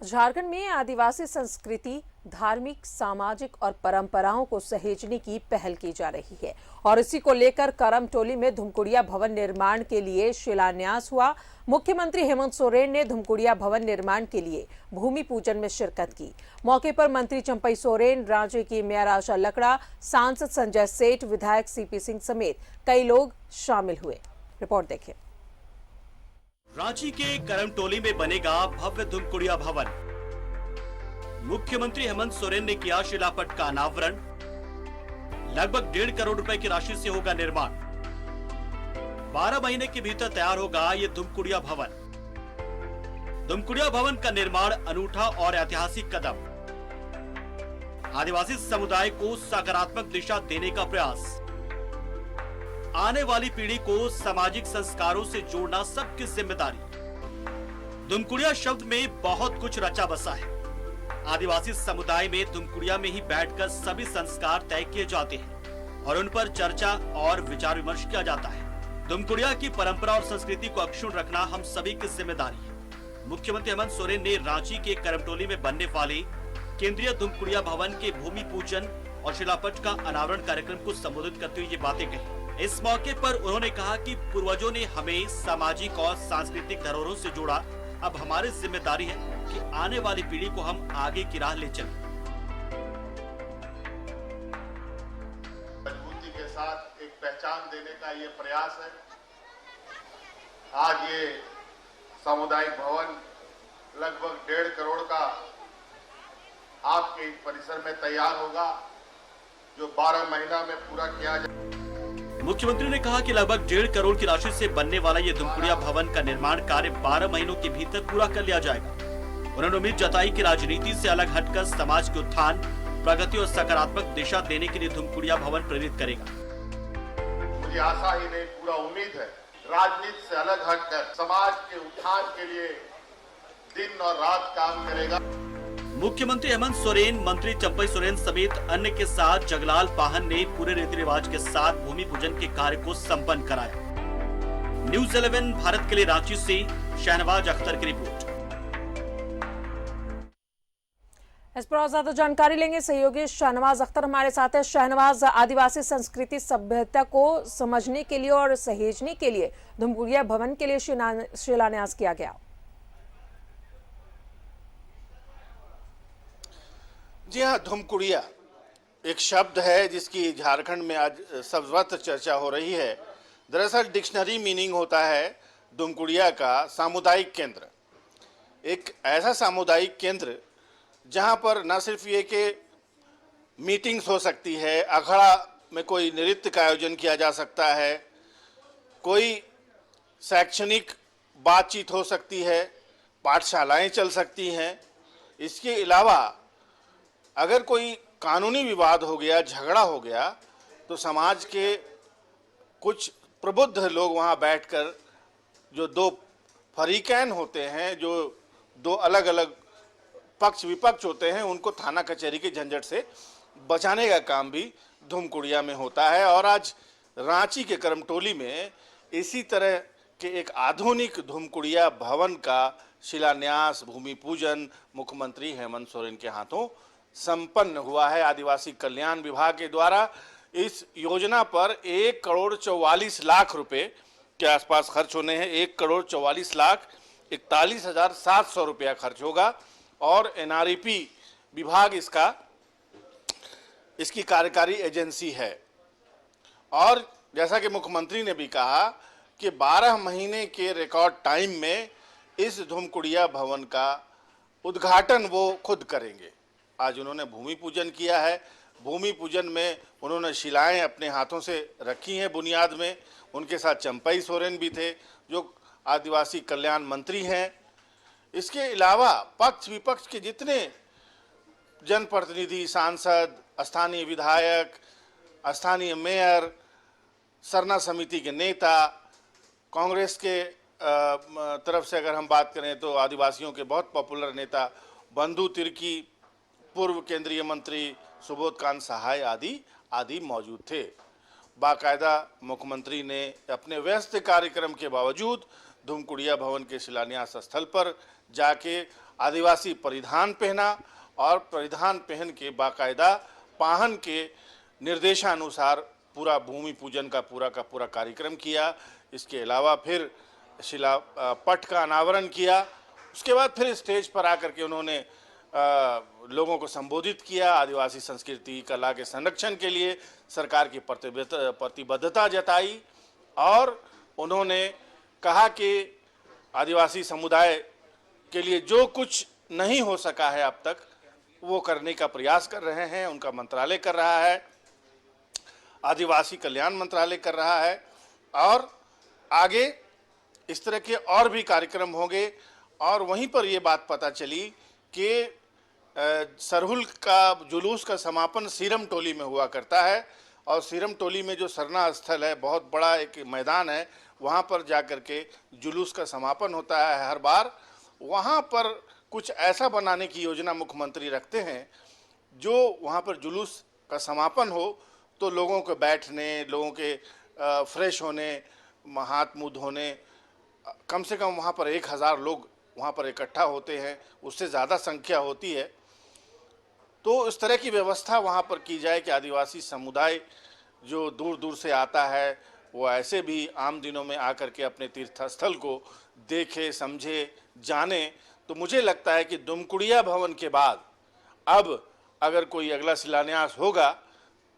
झारखंड में आदिवासी संस्कृति, धार्मिक, सामाजिक और परंपराओं को सहेजने की पहल की जा रही है और इसी को लेकर करमटोली में धुमकुड़िया भवन निर्माण के लिए शिलान्यास हुआ। मुख्यमंत्री हेमंत सोरेन ने धुमकुड़िया भवन निर्माण के लिए भूमि पूजन में शिरकत की। मौके पर मंत्री चंपई सोरेन, रांची की मेयर आशा लकड़ा, सांसद संजय सेठ, विधायक सीपी सिंह समेत कई लोग शामिल हुए। रिपोर्ट देखें। रांची के करमटोली में बनेगा भव्य धुमकुड़िया भवन। मुख्यमंत्री हेमंत सोरेन ने किया शिलापट का अनावरण। लगभग 1.5 करोड़ रुपए की राशि से होगा निर्माण। 12 महीने के भीतर तैयार होगा ये धुमकुड़िया भवन। धुमकुड़िया भवन का निर्माण अनूठा और ऐतिहासिक कदम। आदिवासी समुदाय को सकारात्मक दिशा देने का प्रयास। आने वाली पीढ़ी को सामाजिक संस्कारों से जोड़ना सबकी जिम्मेदारी। धुमकुड़िया शब्द में बहुत कुछ रचा बसा है। आदिवासी समुदाय में धुमकुड़िया में ही बैठकर सभी संस्कार तय किए जाते हैं और उन पर चर्चा और विचार विमर्श किया जाता है। धुमकुड़िया की परंपरा और संस्कृति को अक्षुण्ण रखना हम सभी की जिम्मेदारी है। मुख्यमंत्री हेमंत सोरेन ने रांची के करमटोली में बनने वाले केंद्रीय धुमकुड़िया भवन के भूमि पूजन और शिलापट का अनावरण कार्यक्रम को संबोधित करते हुए ये बातें कही। इस मौके पर उन्होंने कहा कि पूर्वजों ने हमें सामाजिक और सांस्कृतिक धरोहरों से जोड़ा। अब हमारी जिम्मेदारी है कि आने वाली पीढ़ी को हम आगे की राह ले चलें। मजबूती के साथ एक पहचान देने का ये प्रयास है। आज ये सामुदायिक भवन लगभग 1.5 करोड़ का आपके परिसर में तैयार होगा, जो 12 महीना में पूरा किया जाए। मुख्यमंत्री ने कहा कि लगभग 1.5 करोड़ की राशि से बनने वाला ये धुमकुड़िया भवन का निर्माण कार्य 12 महीनों के भीतर पूरा कर लिया जाएगा। उन्होंने उम्मीद जताई कि राजनीति से अलग हटकर समाज के उत्थान, प्रगति और सकारात्मक दिशा देने के लिए धुमकुड़िया भवन प्रेरित करेगा। मुझे आशा ही नहीं, पूरा उम्मीद है, राजनीति से अलग हटकर समाज के उत्थान के लिए दिन और रात काम करेगा। मुख्यमंत्री हेमंत सोरेन, मंत्री चंपई सोरेन समेत अन्य के साथ जगलाल पाहन ने पूरे रीति रिवाज के साथ भूमि पूजन के कार्य को संपन्न कराया। न्यूज़ 11 भारत के लिए रांची से शहनवाज अख्तर की रिपोर्ट। इस पर और ज्यादा जानकारी लेंगे सहयोगी शहनवाज अख्तर हमारे साथ है। शहनवाज, आदिवासी संस्कृति सभ्यता को समझने के लिए और सहेजने के लिए धुमकुड़िया भवन के लिए शिलान्यास किया गया। जी हाँ, धुमकुड़िया एक शब्द है जिसकी झारखंड में आज सर्वत्र चर्चा हो रही है। दरअसल डिक्शनरी मीनिंग होता है धुमकुड़िया का सामुदायिक केंद्र। एक ऐसा सामुदायिक केंद्र जहाँ पर न सिर्फ ये कि मीटिंग्स हो सकती है, अखाड़ा में कोई नृत्य का आयोजन किया जा सकता है, कोई शैक्षणिक बातचीत हो सकती है, पाठशालाएं चल सकती हैं। इसके अलावा अगर कोई कानूनी विवाद हो गया, झगड़ा हो गया, तो समाज के कुछ प्रबुद्ध लोग वहाँ बैठकर जो दो फरीकैन होते हैं, जो दो अलग अलग पक्ष विपक्ष होते हैं, उनको थाना कचहरी के झंझट से बचाने का काम भी धुमकुड़िया में होता है। और आज रांची के करमटोली में इसी तरह के एक आधुनिक धुमकुड़िया भवन का शिलान्यास, भूमि पूजन मुख्यमंत्री हेमंत सोरेन के हाथों संपन्न हुआ है। आदिवासी कल्याण विभाग के द्वारा इस योजना पर 1 करोड़ 44 लाख रुपए के आसपास खर्च होने हैं। 1 करोड़ 44 लाख 41,700 रुपया खर्च होगा और NREP विभाग इसकी कार्यकारी एजेंसी है। और जैसा कि मुख्यमंत्री ने भी कहा कि 12 महीने के रिकॉर्ड टाइम में इस धुमकुड़िया भवन का उद्घाटन वो खुद करेंगे। आज उन्होंने भूमि पूजन किया है। भूमि पूजन में उन्होंने शिलाएं अपने हाथों से रखी हैं बुनियाद में। उनके साथ चंपई सोरेन भी थे जो आदिवासी कल्याण मंत्री हैं। इसके अलावा पक्ष विपक्ष के जितने जनप्रतिनिधि, सांसद, स्थानीय विधायक, स्थानीय मेयर, सरना समिति के नेता, कांग्रेस के तरफ से अगर हम बात करें तो आदिवासियों के बहुत पॉपुलर नेता बंधु तिर्की, पूर्व केंद्रीय मंत्री सुबोध कांत सहाय आदि मौजूद थे। बाकायदा मुख्यमंत्री ने अपने व्यस्त कार्यक्रम के बावजूद धुमकुड़िया भवन के शिलान्यास स्थल पर जाके आदिवासी परिधान पहना और परिधान पहन के बाकायदा पाहन के निर्देशानुसार पूरा भूमि पूजन का पूरा कार्यक्रम किया। इसके अलावा फिर शिला पट का अनावरण किया। उसके बाद फिर स्टेज पर आकर के उन्होंने लोगों को संबोधित किया, आदिवासी संस्कृति कला के संरक्षण के लिए सरकार की प्रतिबद्धता जताई और उन्होंने कहा कि आदिवासी समुदाय के लिए जो कुछ नहीं हो सका है अब तक वो करने का प्रयास कर रहे हैं, उनका मंत्रालय कर रहा है, आदिवासी कल्याण मंत्रालय कर रहा है और आगे इस तरह के और भी कार्यक्रम होंगे। और वहीं पर ये बात पता चली कि सरहुल का जुलूस का समापन सीरम टोली में हुआ करता है और सीरम टोली में जो सरना स्थल है, बहुत बड़ा एक मैदान है, वहाँ पर जाकर के जुलूस का समापन होता है हर बार। वहाँ पर कुछ ऐसा बनाने की योजना मुख्यमंत्री रखते हैं जो वहाँ पर जुलूस का समापन हो तो लोगों के बैठने, लोगों के फ्रेश होने, हाथ मुँह धोने, कम से कम वहाँ पर 1000 लोग वहाँ पर इकट्ठा होते हैं, उससे ज़्यादा संख्या होती है। तो इस तरह की व्यवस्था वहाँ पर की जाए कि आदिवासी समुदाय जो दूर दूर से आता है वो ऐसे भी आम दिनों में आकर के अपने तीर्थस्थल को देखे, समझे, जाने। तो मुझे लगता है कि दुमकुड़िया भवन के बाद अब अगर कोई अगला शिलान्यास होगा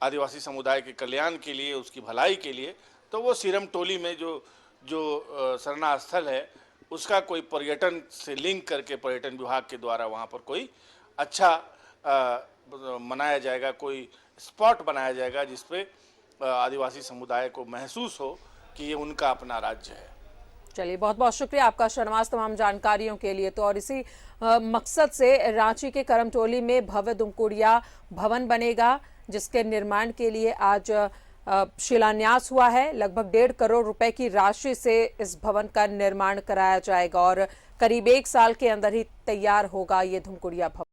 आदिवासी समुदाय के कल्याण के लिए, उसकी भलाई के लिए, तो वो सीरम टोली में जो सरना स्थल है उसका कोई पर्यटन से लिंक करके पर्यटन विभाग के द्वारा वहाँ पर कोई अच्छा मनाया जाएगा, कोई स्पॉट बनाया जाएगा जिस पे आदिवासी समुदाय को महसूस हो कि ये उनका अपना राज्य है। चलिए, बहुत बहुत शुक्रिया आपका शहनवाज तमाम जानकारियों के लिए। तो और इसी मकसद से रांची के करमटोली में भव्य दुमकुड़िया भवन बनेगा जिसके निर्माण के लिए आज शिलान्यास हुआ है। लगभग 1.5 करोड़ रुपए की राशि से इस भवन का निर्माण कराया जाएगा और करीब 1 साल के अंदर ही तैयार होगा ये दुमकुड़िया भवन।